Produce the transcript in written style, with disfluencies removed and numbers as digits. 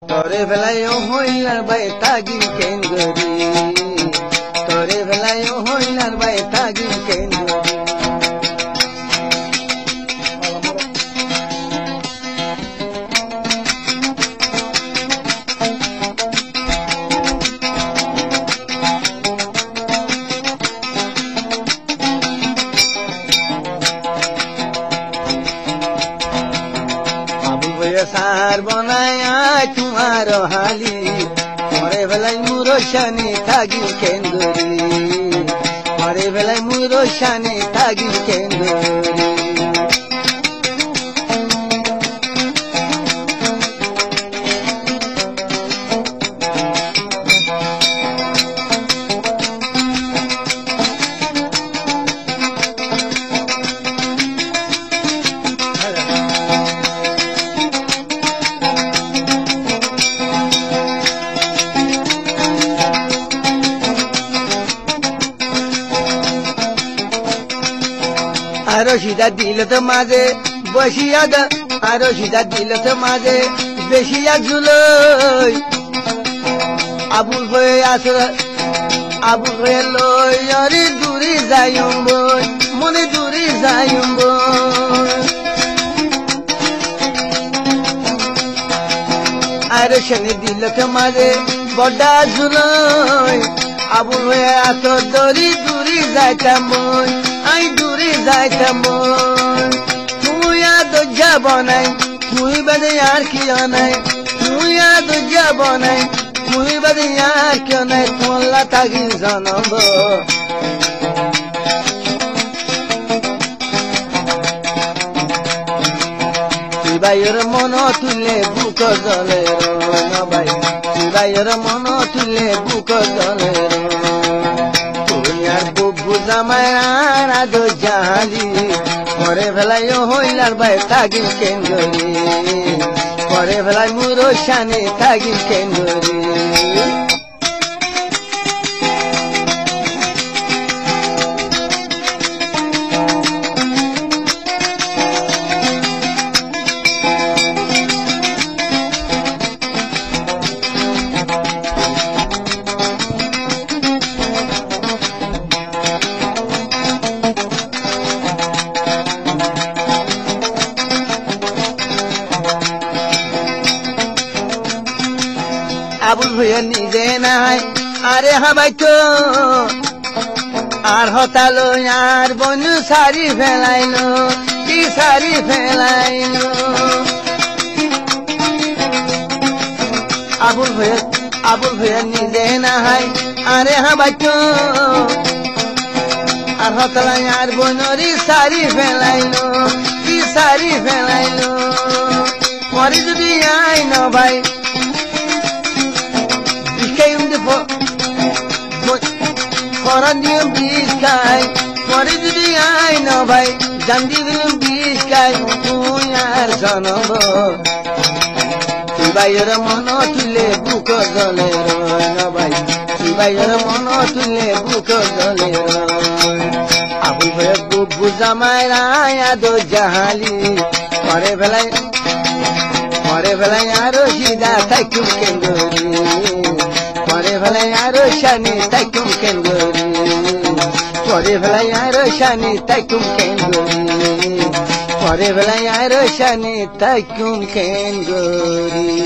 Tore velayo hoilar bay tagin kengori. Tore velayo hoilar bay tagin kengori. सार बनाया तुम्हारो हाली मरे बेलाई मुरो शानी थागी केंदुरी मरे बेलाई मुरो शानी थागी केंदुरी आरो सीधा दिल तो माजे बसिया द आरो सीधा दिल तो माजे बेसिया जुलोय आबुल भए आसर आबुल भए लोय अरे दूरी जायुम बोय मने दूरी जायुम बोय आरो शनि दिल तो माजे बड़ा जुलोय आबुल भए आसर दूरी दूरी जायताम बोय आई दूरी जायता मोय तू याद जाबो নাই তুই বাদে আর কিও নাই তুই याद जाबो নাই তুই বাদে আর কিও নাই তোলা থাকি জানব তুই বাইর মন তুলে বুক জলে না ভাই তুই বাইর মন তুলে বুক জলে बुझामाया दो जाली परे भेलाय हइलार बाय थागिन केंगरी परे भेलाय मुरो शानी थागिन केंगरी আবুল ভুঁইয়া নিজে নাই আরে হাবাই তো আর হতালো আর বনু সারি ফেলাইলো কি সারি ফেলাইলো আবুল ভুঁইয়া নিজে নাই আরে হাবাই তো আর হতালো আর বনুরি সারি ফেলাইলো কি সারি ফেলাইলো পরে যদি আই না ভাই Korandium biskai, koridudi ay no bhai, jandium biskai, tu yar janobo. Tu bayar mono tule buko jole no bhai, tu bayar mono tule buko jole ro. Abul bhai bubu jamai raya do jahali, pore belai aro sida taikum kengori. परे भेलाय आरो शानी ताइकुम केंगरी परे भेलाय आरो शानी ताइकुम केंगरी परे भेलाय आरो शानी ताइकुम केंगरी